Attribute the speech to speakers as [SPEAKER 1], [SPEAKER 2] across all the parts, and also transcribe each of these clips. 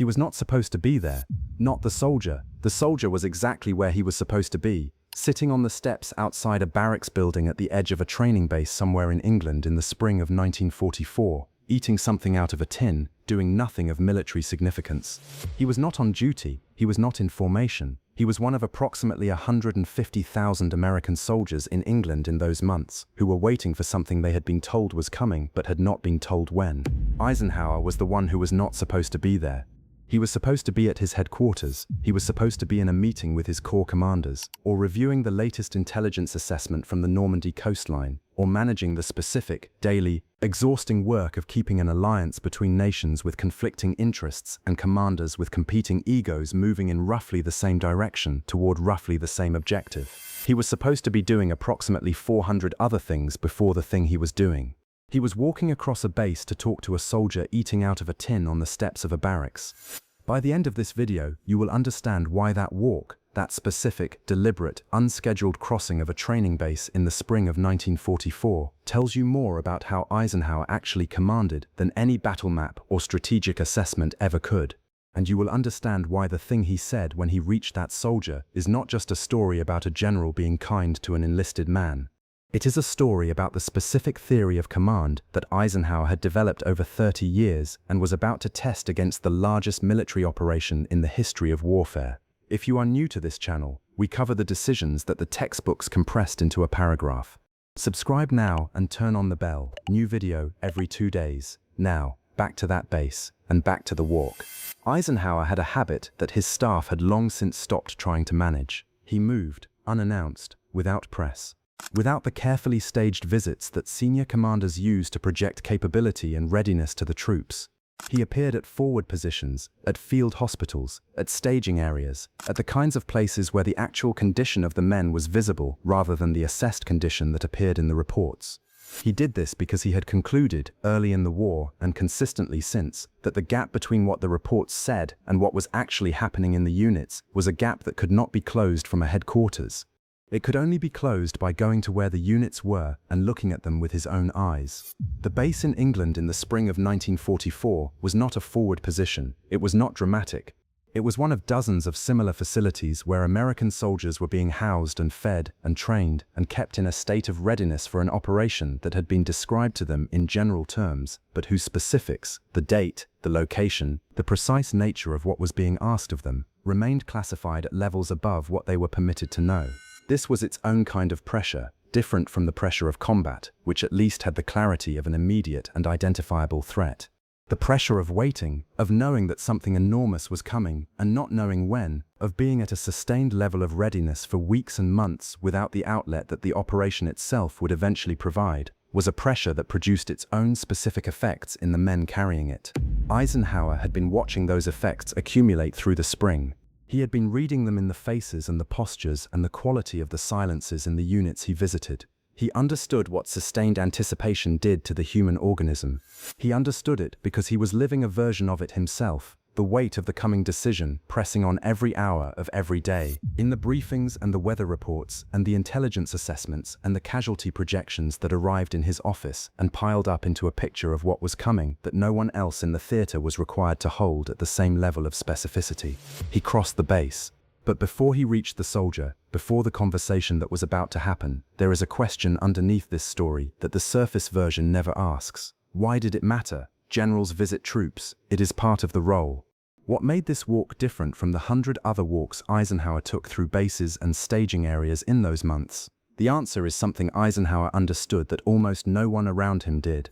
[SPEAKER 1] He was not supposed to be there. Not the soldier. The soldier was exactly where he was supposed to be, sitting on the steps outside a barracks building at the edge of a training base somewhere in England in the spring of 1944, eating something out of a tin, doing nothing of military significance. He was not on duty, he was not in formation. He was one of approximately 150,000 American soldiers in England in those months, who were waiting for something they had been told was coming but had not been told when. Eisenhower was the one who was not supposed to be there. He was supposed to be at his headquarters, he was supposed to be in a meeting with his corps commanders, or reviewing the latest intelligence assessment from the Normandy coastline, or managing the specific, daily, exhausting work of keeping an alliance between nations with conflicting interests and commanders with competing egos moving in roughly the same direction toward roughly the same objective. He was supposed to be doing approximately 400 other things before the thing he was doing. He was walking across a base to talk to a soldier eating out of a tin on the steps of a barracks. By the end of this video, you will understand why that walk, that specific, deliberate, unscheduled crossing of a training base in the spring of 1944, tells you more about how Eisenhower actually commanded than any battle map or strategic assessment ever could. And you will understand why the thing he said when he reached that soldier is not just a story about a general being kind to an enlisted man. It is a story about the specific theory of command that Eisenhower had developed over 30 years and was about to test against the largest military operation in the history of warfare. If you are new to this channel, we cover the decisions that the textbooks compressed into a paragraph. Subscribe now and turn on the bell. New video every 2 days. Now, back to that base, and back to the walk. Eisenhower had a habit that his staff had long since stopped trying to manage. He moved, unannounced, without press. Without the carefully staged visits that senior commanders use to project capability and readiness to the troops. He appeared at forward positions, at field hospitals, at staging areas, at the kinds of places where the actual condition of the men was visible rather than the assessed condition that appeared in the reports. He did this because he had concluded, early in the war and consistently since, that the gap between what the reports said and what was actually happening in the units was a gap that could not be closed from a headquarters. It could only be closed by going to where the units were and looking at them with his own eyes. The base in England in the spring of 1944 was not a forward position, it was not dramatic. It was one of dozens of similar facilities where American soldiers were being housed and fed and trained and kept in a state of readiness for an operation that had been described to them in general terms, but whose specifics, the date, the location, the precise nature of what was being asked of them, remained classified at levels above what they were permitted to know. This was its own kind of pressure, different from the pressure of combat, which at least had the clarity of an immediate and identifiable threat. The pressure of waiting, of knowing that something enormous was coming and not knowing when, of being at a sustained level of readiness for weeks and months without the outlet that the operation itself would eventually provide, was a pressure that produced its own specific effects in the men carrying it. Eisenhower had been watching those effects accumulate through the spring. He had been reading them in the faces and the postures and the quality of the silences in the units he visited. He understood what sustained anticipation did to the human organism. He understood it because he was living a version of it himself, the weight of the coming decision pressing on every hour of every day. In the briefings and the weather reports and the intelligence assessments and the casualty projections that arrived in his office and piled up into a picture of what was coming that no one else in the theater was required to hold at the same level of specificity. He crossed the base. But before he reached the soldier, before the conversation that was about to happen, there is a question underneath this story that the surface version never asks. Why did it matter? Generals visit troops. It is part of the role. What made this walk different from the 100 other walks Eisenhower took through bases and staging areas in those months? The answer is something Eisenhower understood that almost no one around him did.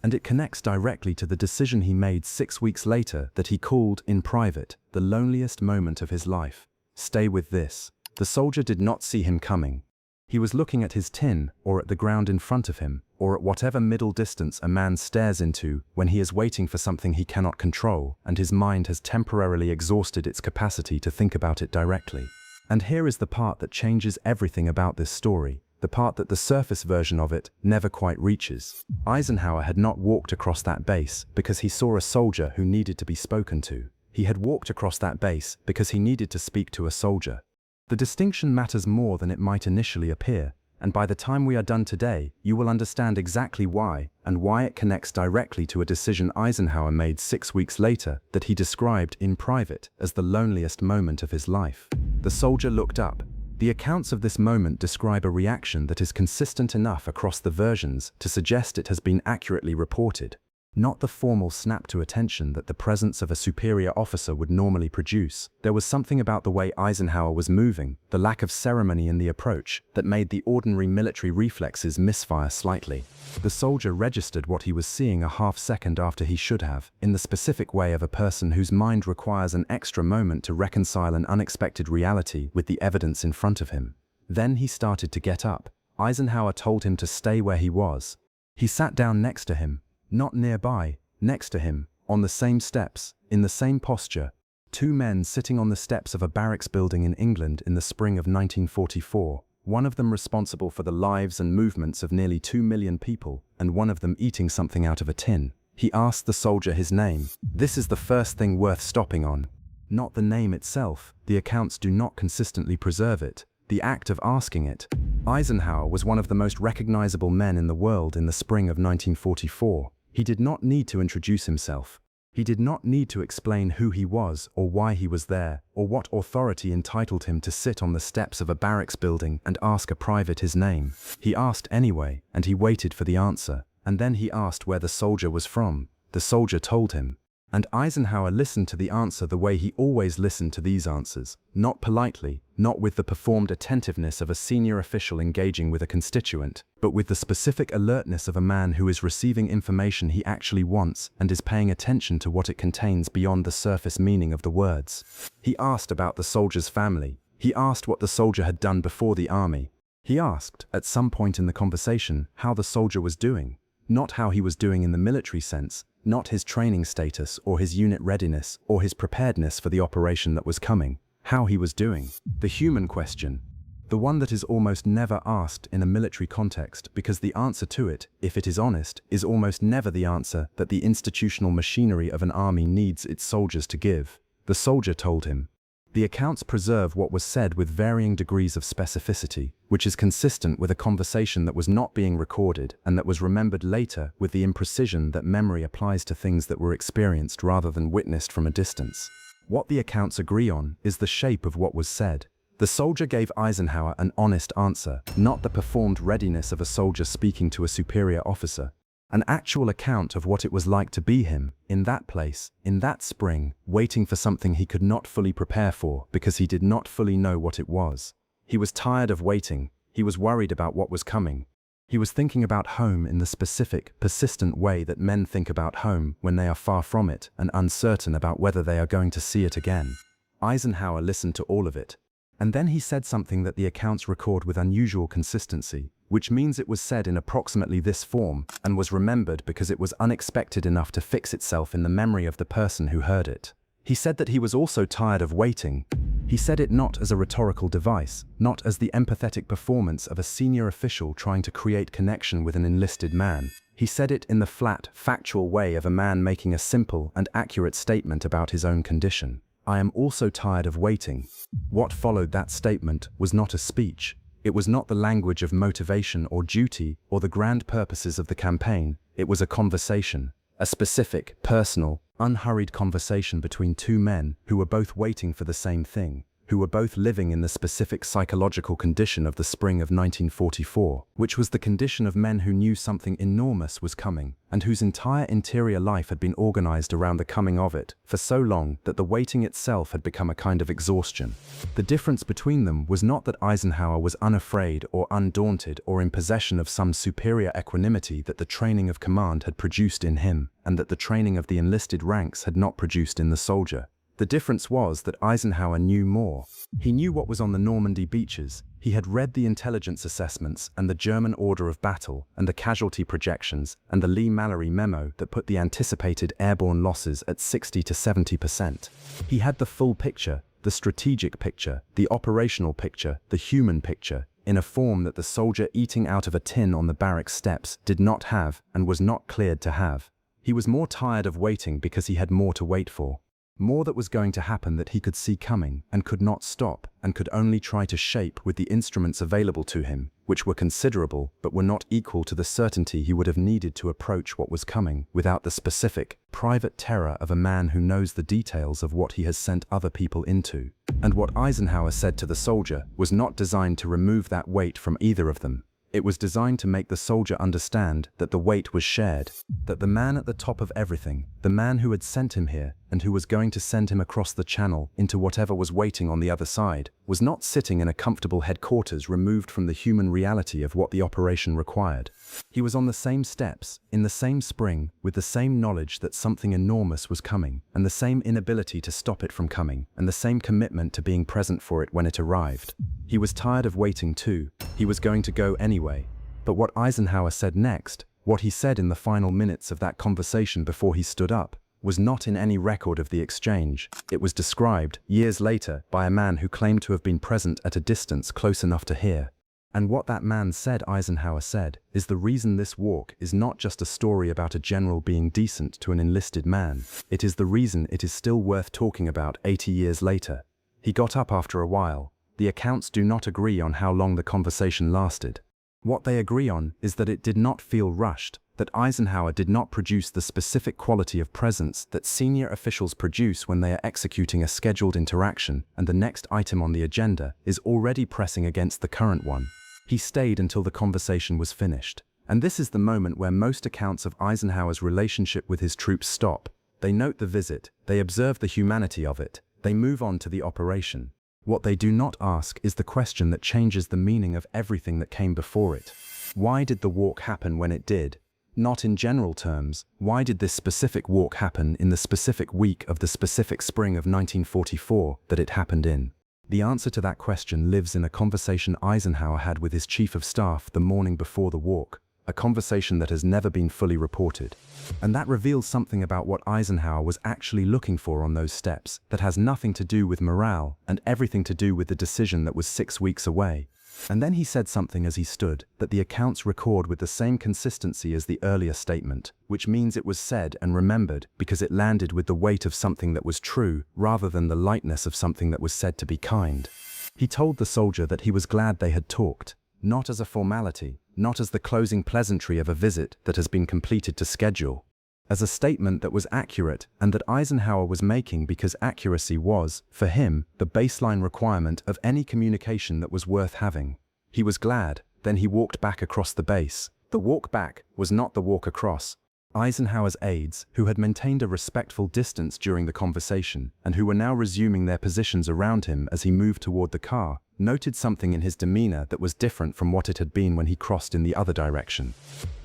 [SPEAKER 1] And it connects directly to the decision he made 6 weeks later that he called, in private, the loneliest moment of his life. Stay with this. The soldier did not see him coming. He was looking at his tin, or at the ground in front of him, or at whatever middle distance a man stares into when he is waiting for something he cannot control, and his mind has temporarily exhausted its capacity to think about it directly. And here is the part that changes everything about this story, the part that the surface version of it never quite reaches. Eisenhower had not walked across that base because he saw a soldier who needed to be spoken to. He had walked across that base because he needed to speak to a soldier. The distinction matters more than it might initially appear. And by the time we are done today, you will understand exactly why, and why it connects directly to a decision Eisenhower made 6 weeks later that he described in private as the loneliest moment of his life. The soldier looked up. The accounts of this moment describe a reaction that is consistent enough across the versions to suggest it has been accurately reported. Not the formal snap to attention that the presence of a superior officer would normally produce. There was something about the way Eisenhower was moving, the lack of ceremony in the approach, that made the ordinary military reflexes misfire slightly. The soldier registered what he was seeing a half-second after he should have, in the specific way of a person whose mind requires an extra moment to reconcile an unexpected reality with the evidence in front of him. Then he started to get up. Eisenhower told him to stay where he was. He sat down next to him. Not nearby, next to him, on the same steps, in the same posture. Two men sitting on the steps of a barracks building in England in the spring of 1944, one of them responsible for the lives and movements of nearly 2 million people, and one of them eating something out of a tin. He asked the soldier his name. This is the first thing worth stopping on. Not the name itself, the accounts do not consistently preserve it. The act of asking it. Eisenhower was one of the most recognizable men in the world in the spring of 1944. He did not need to introduce himself. He did not need to explain who he was or why he was there, or what authority entitled him to sit on the steps of a barracks building and ask a private his name. He asked anyway, and he waited for the answer. And then he asked where the soldier was from. The soldier told him. And Eisenhower listened to the answer the way he always listened to these answers, not politely, not with the performed attentiveness of a senior official engaging with a constituent, but with the specific alertness of a man who is receiving information he actually wants and is paying attention to what it contains beyond the surface meaning of the words. He asked about the soldier's family. He asked what the soldier had done before the army. He asked, at some point in the conversation, how the soldier was doing. Not how he was doing in the military sense, not his training status or his unit readiness or his preparedness for the operation that was coming. How he was doing. The human question. The one that is almost never asked in a military context because the answer to it, if it is honest, is almost never the answer that the institutional machinery of an army needs its soldiers to give. The soldier told him. The accounts preserve what was said with varying degrees of specificity, which is consistent with a conversation that was not being recorded and that was remembered later with the imprecision that memory applies to things that were experienced rather than witnessed from a distance. What the accounts agree on is the shape of what was said. The soldier gave Eisenhower an honest answer, not the performed readiness of a soldier speaking to a superior officer. An actual account of what it was like to be him, in that place, in that spring, waiting for something he could not fully prepare for because he did not fully know what it was. He was tired of waiting. He was worried about what was coming. He was thinking about home in the specific, persistent way that men think about home when they are far from it and uncertain about whether they are going to see it again. Eisenhower listened to all of it. And then he said something that the accounts record with unusual consistency, which means it was said in approximately this form and was remembered because it was unexpected enough to fix itself in the memory of the person who heard it. He said that he was also tired of waiting. He said it not as a rhetorical device, not as the empathetic performance of a senior official trying to create connection with an enlisted man. He said it in the flat, factual way of a man making a simple and accurate statement about his own condition. I am also tired of waiting. What followed that statement was not a speech. It was not the language of motivation or duty or the grand purposes of the campaign. It was a conversation, a specific, personal, unhurried conversation between two men who were both waiting for the same thing, who were both living in the specific psychological condition of the spring of 1944, which was the condition of men who knew something enormous was coming, and whose entire interior life had been organized around the coming of it for so long that the waiting itself had become a kind of exhaustion. The difference between them was not that Eisenhower was unafraid or undaunted or in possession of some superior equanimity that the training of command had produced in him, and that the training of the enlisted ranks had not produced in the soldier. The difference was that Eisenhower knew more. He knew what was on the Normandy beaches. He had read the intelligence assessments and the German order of battle and the casualty projections and the Lee-Mallory memo that put the anticipated airborne losses at 60 to 70%. He had the full picture, the strategic picture, the operational picture, the human picture, in a form that the soldier eating out of a tin on the barracks steps did not have and was not cleared to have. He was more tired of waiting because he had more to wait for. More that was going to happen that he could see coming and could not stop and could only try to shape with the instruments available to him, which were considerable but were not equal to the certainty he would have needed to approach what was coming without the specific, private terror of a man who knows the details of what he has sent other people into. And what Eisenhower said to the soldier was not designed to remove that weight from either of them. It was designed to make the soldier understand that the weight was shared, that the man at the top of everything, the man who had sent him here and who was going to send him across the channel into whatever was waiting on the other side, was not sitting in a comfortable headquarters removed from the human reality of what the operation required. He was on the same steps, in the same spring, with the same knowledge that something enormous was coming, and the same inability to stop it from coming, and the same commitment to being present for it when it arrived. He was tired of waiting too. He was going to go anyway. But what Eisenhower said next, what he said in the final minutes of that conversation before he stood up, was not in any record of the exchange. It was described, years later, by a man who claimed to have been present at a distance close enough to hear. And what that man said, Eisenhower said, is the reason this walk is not just a story about a general being decent to an enlisted man. It is the reason it is still worth talking about 80 years later. He got up after a while. The accounts do not agree on how long the conversation lasted. What they agree on is that it did not feel rushed, that Eisenhower did not produce the specific quality of presence that senior officials produce when they are executing a scheduled interaction and the next item on the agenda is already pressing against the current one. He stayed until the conversation was finished. And this is the moment where most accounts of Eisenhower's relationship with his troops stop. They note the visit, they observe the humanity of it, they move on to the operation. What they do not ask is the question that changes the meaning of everything that came before it. Why did the walk happen when it did? Not in general terms, why did this specific walk happen in the specific week of the specific spring of 1944 that it happened in? The answer to that question lives in a conversation Eisenhower had with his chief of staff the morning before the walk, a conversation that has never been fully reported. And that reveals something about what Eisenhower was actually looking for on those steps that has nothing to do with morale and everything to do with the decision that was 6 weeks away. And then he said something as he stood that the accounts record with the same consistency as the earlier statement, which means it was said and remembered because it landed with the weight of something that was true rather than the lightness of something that was said to be kind. He told the soldier that he was glad they had talked, not as a formality, not as the closing pleasantry of a visit that has been completed to schedule, as a statement that was accurate and that Eisenhower was making because accuracy was, for him, the baseline requirement of any communication that was worth having. He was glad, then he walked back across the base. The walk back was not the walk across. Eisenhower's aides, who had maintained a respectful distance during the conversation and who were now resuming their positions around him as he moved toward the car, noted something in his demeanor that was different from what it had been when he crossed in the other direction.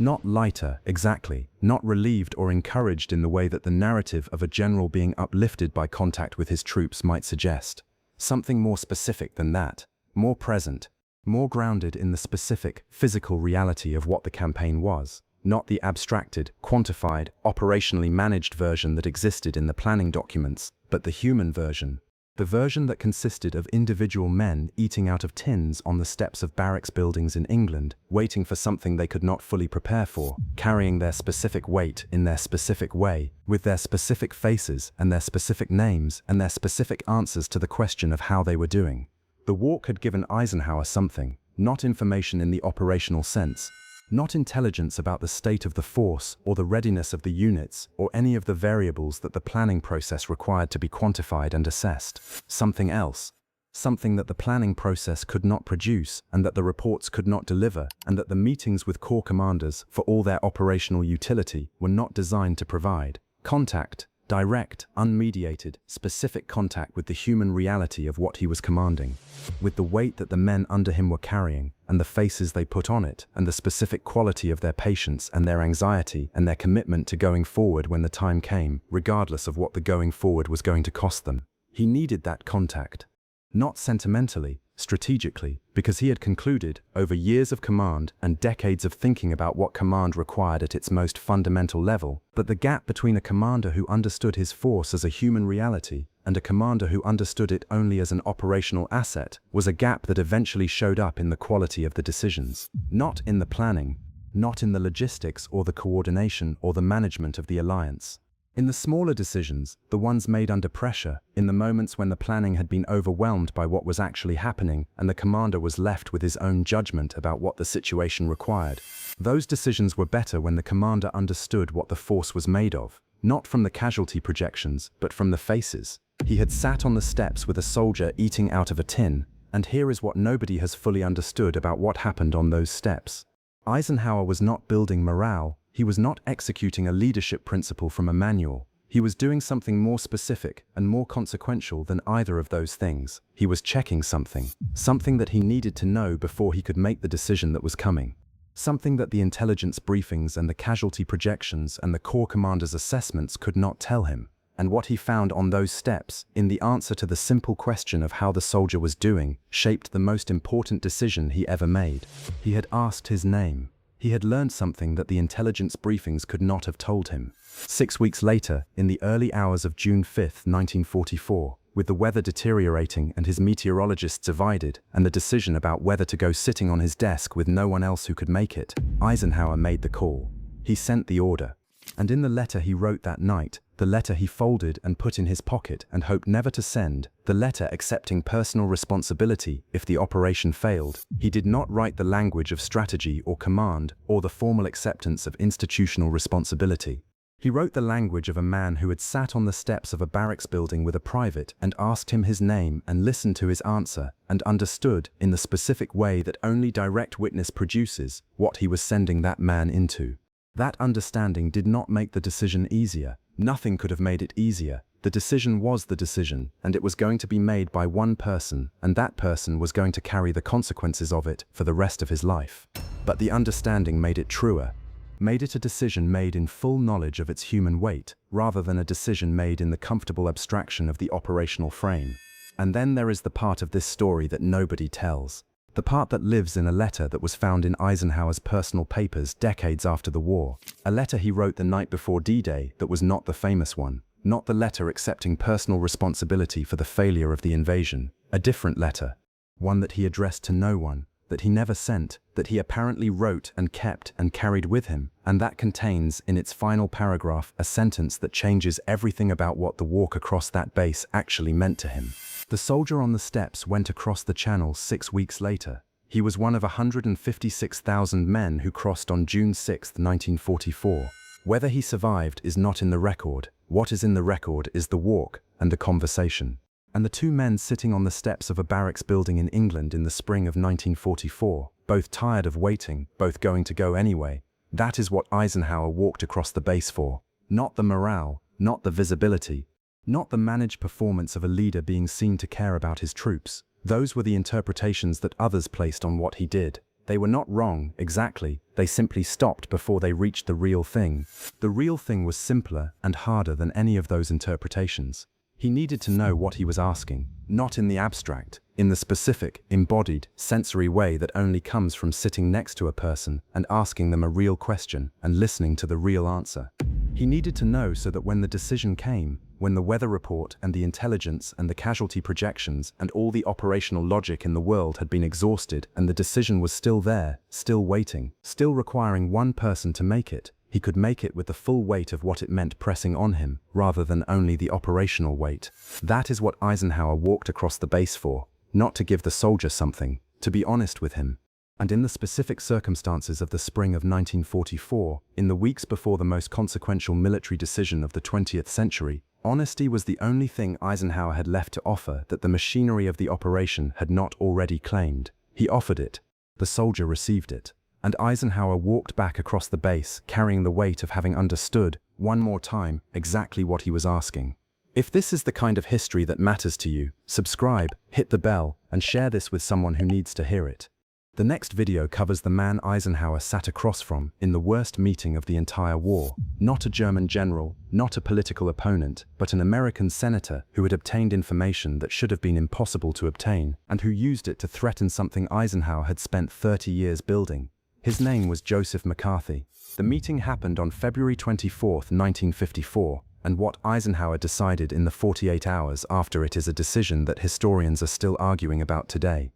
[SPEAKER 1] Not lighter, exactly, not relieved or encouraged in the way that the narrative of a general being uplifted by contact with his troops might suggest. Something more specific than that, more present, more grounded in the specific, physical reality of what the campaign was, not the abstracted, quantified, operationally managed version that existed in the planning documents, but the human version. The version that consisted of individual men eating out of tins on the steps of barracks buildings in England, waiting for something they could not fully prepare for, carrying their specific weight in their specific way, with their specific faces and their specific names and their specific answers to the question of how they were doing. The walk had given Eisenhower something, not information in the operational sense, not intelligence about the state of the force or the readiness of the units or any of the variables that the planning process required to be quantified and assessed. Something else. Something that the planning process could not produce and that the reports could not deliver and that the meetings with corps commanders, for all their operational utility, were not designed to provide. Contact. Direct, unmediated, specific contact with the human reality of what he was commanding, with the weight that the men under him were carrying, and the faces they put on it, and the specific quality of their patience and their anxiety and their commitment to going forward when the time came, regardless of what the going forward was going to cost them. He needed that contact. Not sentimentally, strategically, because he had concluded, over years of command and decades of thinking about what command required at its most fundamental level, but the gap between a commander who understood his force as a human reality and a commander who understood it only as an operational asset was a gap that eventually showed up in the quality of the decisions, not in the planning, not in the logistics or the coordination or the management of the alliance. In the smaller decisions, the ones made under pressure, in the moments when the planning had been overwhelmed by what was actually happening and the commander was left with his own judgment about what the situation required, those decisions were better when the commander understood what the force was made of, not from the casualty projections, but from the faces. He had sat on the steps with a soldier eating out of a tin, and here is what nobody has fully understood about what happened on those steps. Eisenhower was not building morale. He was not executing a leadership principle from a manual. He was doing something more specific and more consequential than either of those things. He was checking something that he needed to know before he could make the decision that was coming. Something that the intelligence briefings and the casualty projections and the Corps commander's assessments could not tell him. And what he found on those steps, in the answer to the simple question of how the soldier was doing, shaped the most important decision he ever made. He had asked his name. He had learned something that the intelligence briefings could not have told him. 6 weeks later, in the early hours of June 5, 1944, with the weather deteriorating and his meteorologists divided, and the decision about whether to go sitting on his desk with no one else who could make it, Eisenhower made the call. He sent the order. And in the letter he wrote that night, the letter he folded and put in his pocket and hoped never to send, the letter accepting personal responsibility if the operation failed, he did not write the language of strategy or command or the formal acceptance of institutional responsibility. He wrote the language of a man who had sat on the steps of a barracks building with a private and asked him his name and listened to his answer and understood, in the specific way that only direct witness produces, what he was sending that man into. That understanding did not make the decision easier. Nothing could have made it easier. The decision was the decision, and it was going to be made by one person, and that person was going to carry the consequences of it for the rest of his life. But the understanding made it truer, made it a decision made in full knowledge of its human weight, rather than a decision made in the comfortable abstraction of the operational frame. And then there is the part of this story that nobody tells. The part that lives in a letter that was found in Eisenhower's personal papers decades after the war. A letter he wrote the night before D-Day that was not the famous one. Not the letter accepting personal responsibility for the failure of the invasion. A different letter. One that he addressed to no one, that he never sent, that he apparently wrote and kept and carried with him, and that contains, in its final paragraph, a sentence that changes everything about what the walk across that base actually meant to him. The soldier on the steps went across the channel 6 weeks later. He was one of 156,000 men who crossed on June 6, 1944. Whether he survived is not in the record. What is in the record is the walk and the conversation. And the two men sitting on the steps of a barracks building in England in the spring of 1944, both tired of waiting, both going to go anyway. That is what Eisenhower walked across the base for. Not the morale, not the visibility, not the managed performance of a leader being seen to care about his troops. Those were the interpretations that others placed on what he did. They were not wrong, exactly. They simply stopped before they reached the real thing. The real thing was simpler and harder than any of those interpretations. He needed to know what he was asking, not in the abstract, in the specific, embodied, sensory way that only comes from sitting next to a person and asking them a real question and listening to the real answer. He needed to know so that when the decision came, when the weather report and the intelligence and the casualty projections and all the operational logic in the world had been exhausted and the decision was still there, still waiting, still requiring one person to make it, he could make it with the full weight of what it meant pressing on him, rather than only the operational weight. That is what Eisenhower walked across the base for, not to give the soldier something, to be honest with him. And in the specific circumstances of the spring of 1944, in the weeks before the most consequential military decision of the 20th century, honesty was the only thing Eisenhower had left to offer that the machinery of the operation had not already claimed. He offered it. The soldier received it. And Eisenhower walked back across the base, carrying the weight of having understood, one more time, exactly what he was asking. If this is the kind of history that matters to you, subscribe, hit the bell, and share this with someone who needs to hear it. The next video covers the man Eisenhower sat across from in the worst meeting of the entire war. Not a German general, not a political opponent, but an American senator who had obtained information that should have been impossible to obtain, and who used it to threaten something Eisenhower had spent 30 years building. His name was Joseph McCarthy. The meeting happened on February 24, 1954, and what Eisenhower decided in the 48 hours after it is a decision that historians are still arguing about today.